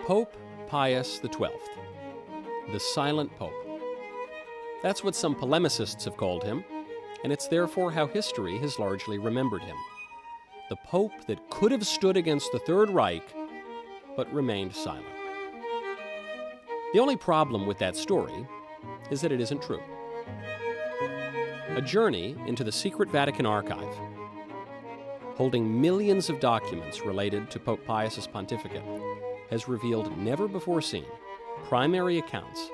Pope Pius XII, the Silent Pope. That's what some polemicists have called him, and it's therefore how history has largely remembered him. The Pope that could have stood against the Third Reich, but remained silent. The only problem with that story is that it isn't true. A journey into the secret Vatican archive, holding millions of documents related to Pope Pius's pontificate, has revealed never-before-seen primary accounts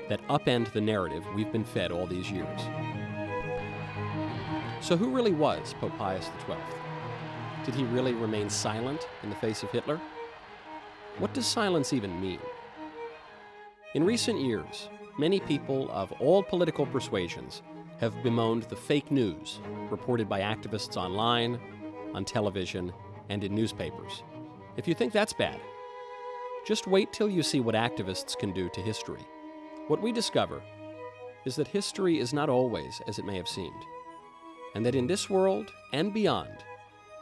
that upend the narrative we've been fed all these years. So who really was Pope Pius XII? Did he really remain silent in the face of Hitler? What does silence even mean? In recent years, many people of all political persuasions have bemoaned the fake news reported by activists online, on television, and in newspapers. If you think that's bad, just wait till you see what activists can do to history. What we discover is that history is not always as it may have seemed, and that in this world and beyond,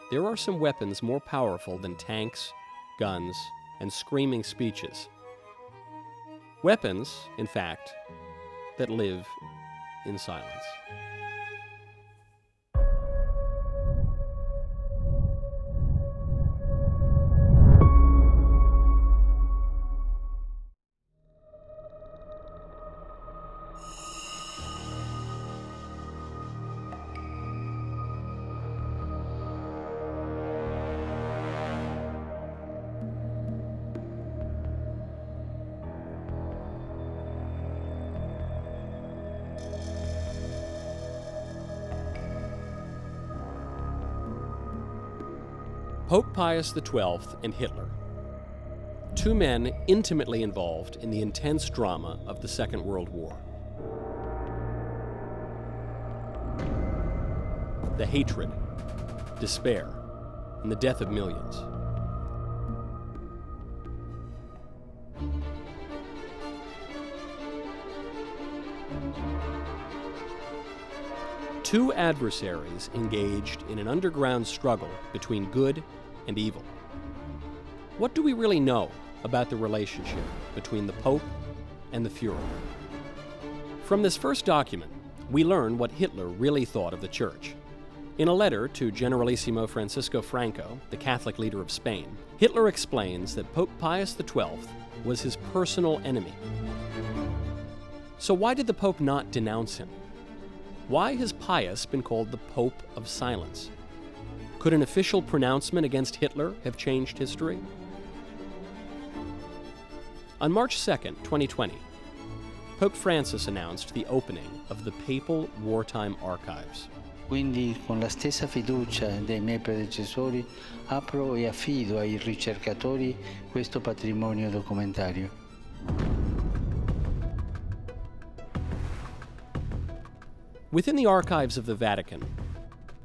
there are some weapons more powerful than tanks, guns, and screaming speeches. Weapons, in fact, that live in silence. Pope Pius XII and Hitler, two men intimately involved in the intense drama of the Second World War. The hatred, despair, and the death of millions. Two adversaries engaged in an underground struggle between good and evil. What do we really know about the relationship between the Pope and the Führer? From this first document, we learn what Hitler really thought of the Church. In a letter to Generalissimo Francisco Franco, the Catholic leader of Spain, Hitler explains that Pope Pius XII was his personal enemy. So why did the Pope not denounce him? Why has Pius been called the Pope of Silence? Could an official pronouncement against Hitler have changed history? On March 2nd, 2020, Pope Francis announced the opening of the Papal Wartime Archives. Quindi, con la stessa fiducia dei miei predecessori, apro e affido ai ricercatori questo patrimonio documentario. Within the archives of the Vatican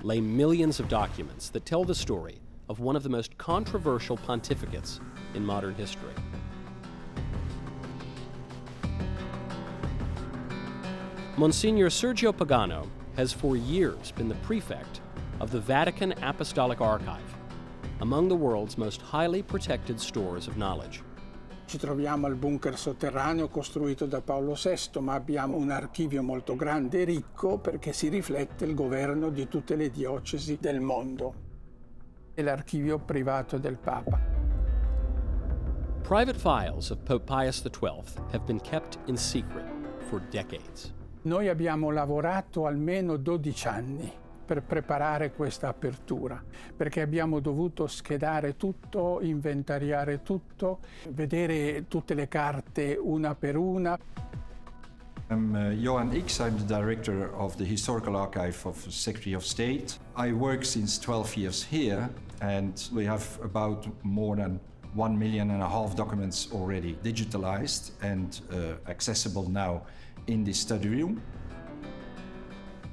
lay millions of documents that tell the story of one of the most controversial pontificates in modern history. Monsignor Sergio Pagano has for years been the prefect of the Vatican Apostolic Archive, among the world's most highly protected stores of knowledge. Ci troviamo al bunker sotterraneo costruito da Paolo VI, ma abbiamo un archivio molto grande e ricco perché si riflette il governo di tutte le diocesi del mondo. È l'archivio privato del Papa. Private files of Pope Pius XII have been kept in secret for decades. Noi abbiamo lavorato almeno 12 anni per preparare questa apertura, perché abbiamo dovuto schedare tutto, inventariare tutto, vedere tutte le carte una per una. I'm Johan X. I'm the director of the Historical Archive of the Secretary of State. I work since 12 years here, and we have about more than 1.5 million documents already digitalized and accessible now in this study room.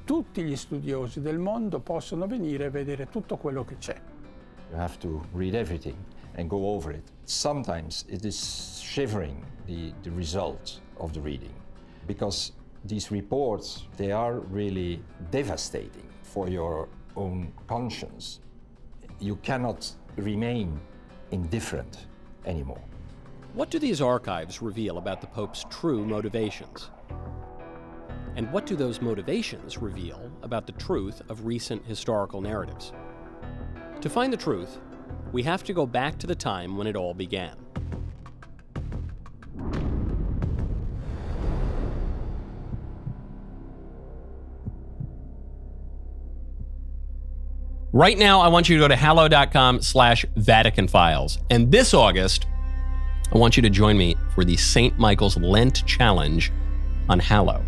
Tutti gli studiosi del mondo possono venire e vedere tutto quello che c'è. You have to read everything and go over it. Sometimes it is shivering, the result of the reading, because these reports, they are really devastating for your own conscience. You cannot remain indifferent anymore. What do these archives reveal about the Pope's true motivations? And what do those motivations reveal about the truth of recent historical narratives? To find the truth, we have to go back to the time when it all began. Right now, I want you to go to hallow.com/Vatican Files. And this August, I want you to join me for the St. Michael's Lent Challenge on Hallow.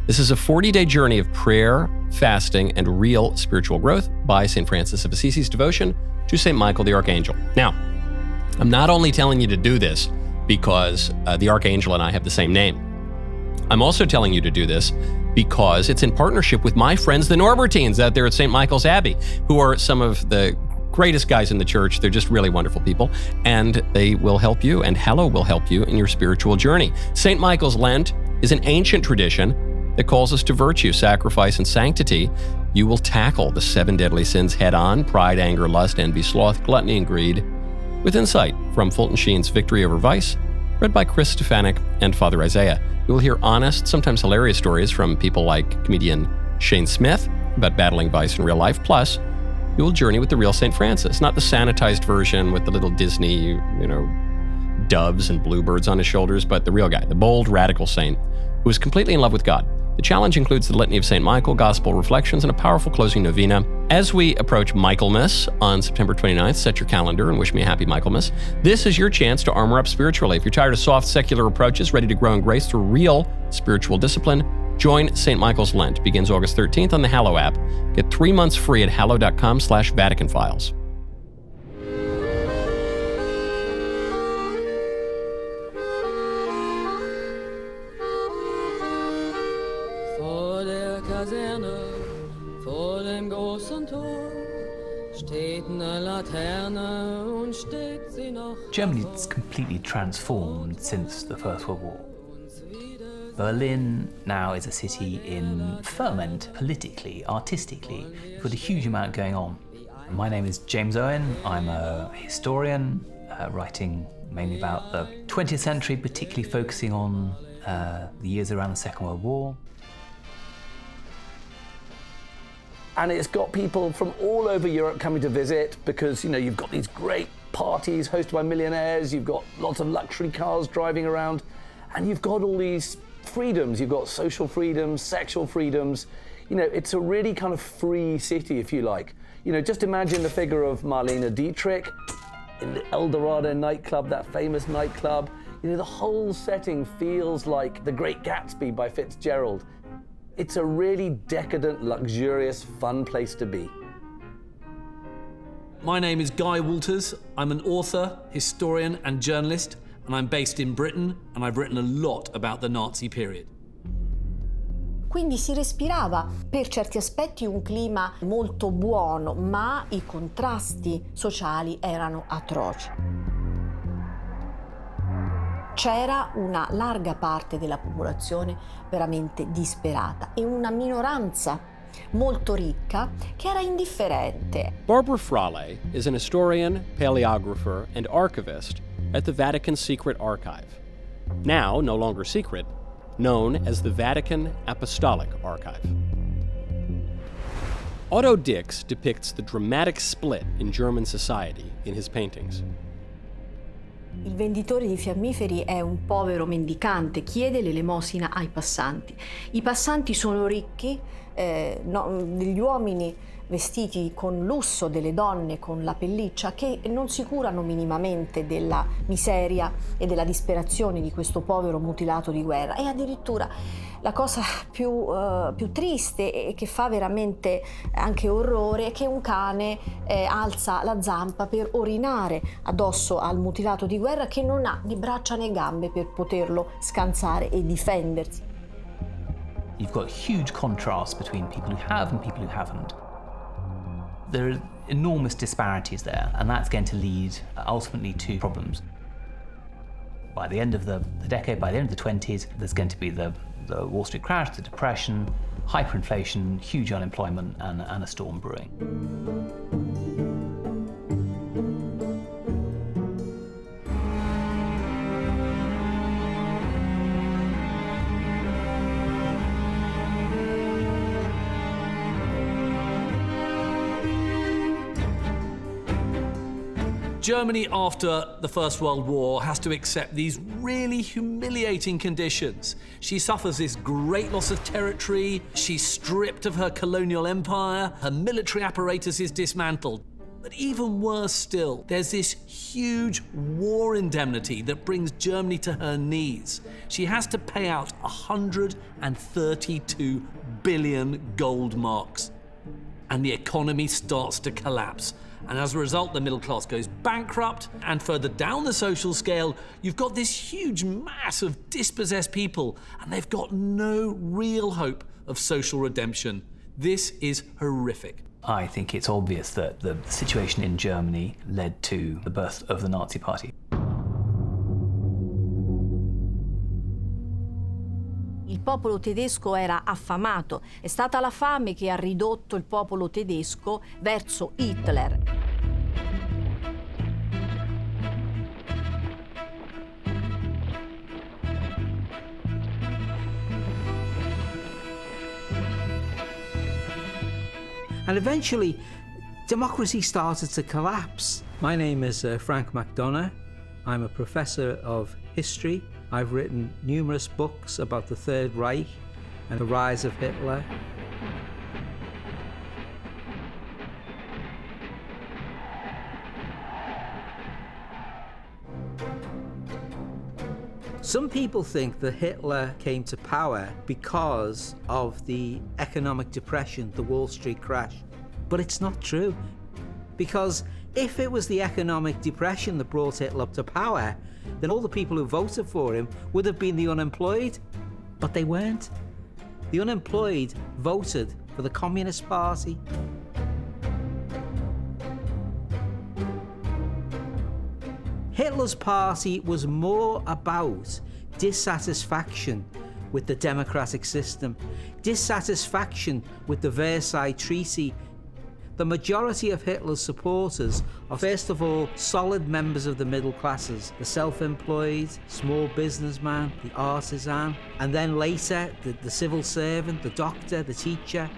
This is a 40-day journey of prayer, fasting, and real spiritual growth by St. Francis of Assisi's devotion to St. Michael the Archangel. Now, I'm not only telling you to do this because the Archangel and I have the same name. I'm also telling you to do this because it's in partnership with my friends, the Norbertines, out there at St. Michael's Abbey, who are some of the greatest guys in the church. They're just really wonderful people, and they will help you, and Hallow will help you in your spiritual journey. St. Michael's Lent is an ancient tradition that calls us to virtue, sacrifice, and sanctity. You will tackle the 7 deadly sins head-on: pride, anger, lust, envy, sloth, gluttony, and greed, with insight from Fulton Sheen's Victory Over Vice, read by Chris Stefanik and Father Isaiah. You will hear honest, sometimes hilarious stories from people like comedian Shane Smith about battling vice in real life. Plus, you will journey with the real St. Francis, not the sanitized version with the little Disney, doves and bluebirds on his shoulders, but the real guy, the bold, radical saint who is completely in love with God. The challenge includes the Litany of St. Michael, Gospel reflections, and a powerful closing novena. As we approach Michaelmas on September 29th, set your calendar and wish me a happy Michaelmas. This is your chance to armor up spiritually. If you're tired of soft, secular approaches, ready to grow in grace through real spiritual discipline, join St. Michael's Lent. Begins August 13th on the Hallow app. Get 3 months free at hallow.com/Vatican Files. Vor dem großen Tor steht eine Laterne und steht sie noch. Germany's completely transformed since the First World War. Berlin now is a city in ferment, politically, artistically. We've got a huge amount going on. My name is James Owen. I'm a historian, writing mainly about the 20th century, particularly focusing on the years around the Second World War. And it's got people from all over Europe coming to visit because, you've got these great parties hosted by millionaires, you've got lots of luxury cars driving around, and you've got all these freedoms. You've got social freedoms, sexual freedoms. It's a really kind of free city, if you like. Just imagine the figure of Marlene Dietrich in the El Dorado nightclub, that famous nightclub. The whole setting feels like The Great Gatsby by Fitzgerald. It's a really decadent, luxurious, fun place to be. My name is Guy Walters. I'm an author, historian, and journalist, and I'm based in Britain, and I've written a lot about the Nazi period. Quindi si respirava per certi aspetti un clima molto buono, ma i contrasti sociali erano atroci. C'era una larga parte della popolazione veramente disperata e una minoranza molto ricca che era indifferente. Barbara Frale is an historian, paleographer, and archivist at the Vatican Secret Archive. Now, no longer secret, known as the Vatican Apostolic Archive. Otto Dix depicts the dramatic split in German society in his paintings. Il venditore di fiammiferi è un povero mendicante, chiede l'elemosina ai passanti. I passanti sono ricchi, degli uomini vestiti con lusso, delle donne con la pelliccia, che non si curano minimamente della miseria e della disperazione di questo povero mutilato di guerra. E addirittura la cosa più triste e che fa veramente anche orrore è che un cane alza la zampa per orinare addosso al mutilato di guerra che non ha né braccia né gambe per poterlo scansare e difendersi. You've got huge contrast between people who have and people who haven't. There are enormous disparities there, and that's going to lead ultimately to problems. By the end of the decade, by the end of the 20s, there's going to be the Wall Street crash, the depression, hyperinflation, huge unemployment, and a storm brewing. Germany after the First World War has to accept these really humiliating conditions. She suffers this great loss of territory, she's stripped of her colonial empire, her military apparatus is dismantled. But even worse still, there's this huge war indemnity that brings Germany to her knees. She has to pay out 132 billion gold marks. And the economy starts to collapse. And as a result, the middle class goes bankrupt. And further down the social scale, you've got this huge mass of dispossessed people, and they've got no real hope of social redemption. This is horrific. I think it's obvious that the situation in Germany led to the birth of the Nazi Party. Il popolo tedesco era affamato. È stata la fame che ha ridotto il popolo tedesco verso Hitler. And eventually, democracy started to collapse. My name is Frank McDonough. I'm a professor of history. I've written numerous books about the Third Reich and the rise of Hitler. Some people think that Hitler came to power because of the economic depression, the Wall Street crash. But it's not true. Because if it was the economic depression that brought Hitler to power, then all the people who voted for him would have been the unemployed. But they weren't. The unemployed voted for the Communist Party. Hitler's party was more about dissatisfaction with the democratic system, dissatisfaction with the Versailles Treaty. The majority of Hitler's supporters are, first of all, solid members of the middle classes, the self-employed, small businessman, the artisan, and then later the civil servant, the doctor, the teacher.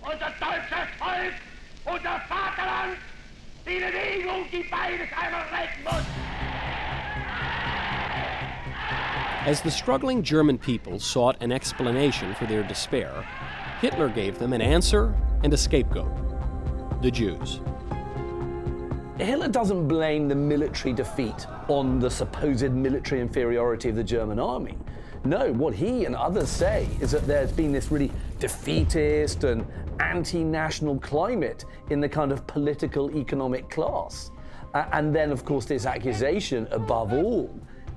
Unser deutsches Volk, unser Vaterland, die Bewegung, die beides einmal retten muss. As the struggling German people sought an explanation for their despair, Hitler gave them an answer and a scapegoat: the Jews. Hitler doesn't blame the military defeat on the supposed military inferiority of the German army. No, what he and others say is that there's been this really defeatist and anti-national climate in the kind of political economic class. And then, of course, this accusation, above all,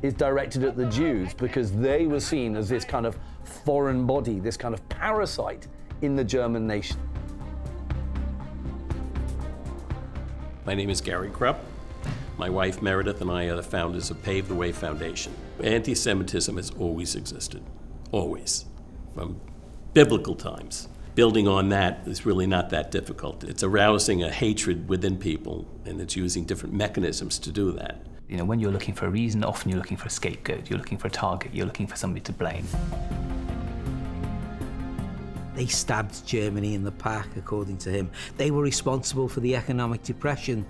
is directed at the Jews because they were seen as this kind of foreign body, this kind of parasite in the German nation. My name is Gary Krupp. My wife Meredith and I are the founders of Pave the Way Foundation. Anti-Semitism has always existed, always, from biblical times. Building on that is really not that difficult. It's arousing a hatred within people, and it's using different mechanisms to do that. You know, when you're looking for a reason, often you're looking for a scapegoat, you're looking for a target, you're looking for somebody to blame. They stabbed Germany in the back, according to him. They were responsible for the economic depression.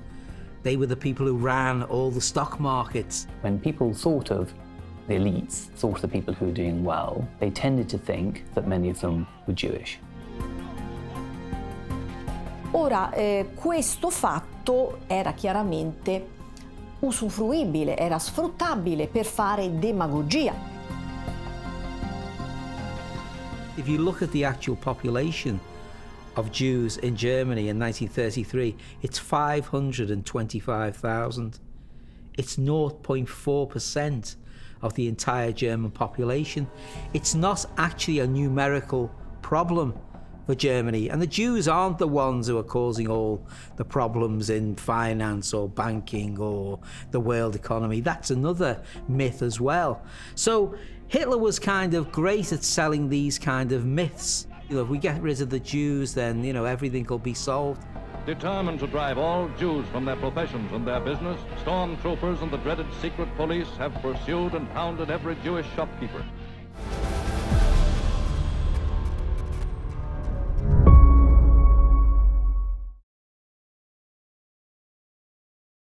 They were the people who ran all the stock markets. When people thought of the elites, thought of the people who were doing well, they tended to think that many of them were Jewish. Ora, questo fatto era chiaramente usufruibile, era sfruttabile per fare demagogia. If you look at the actual population of Jews in Germany in 1933, it's 525,000. It's 0.4% of the entire German population. It's not actually a numerical problem for Germany, and the Jews aren't the ones who are causing all the problems in finance or banking or the world economy. That's another myth as well. So Hitler was kind of great at selling these kind of myths. You know, if we get rid of the Jews, then, you know, everything will be solved. Determined to drive all Jews from their professions and their business, stormtroopers and the dreaded secret police have pursued and hounded every Jewish shopkeeper.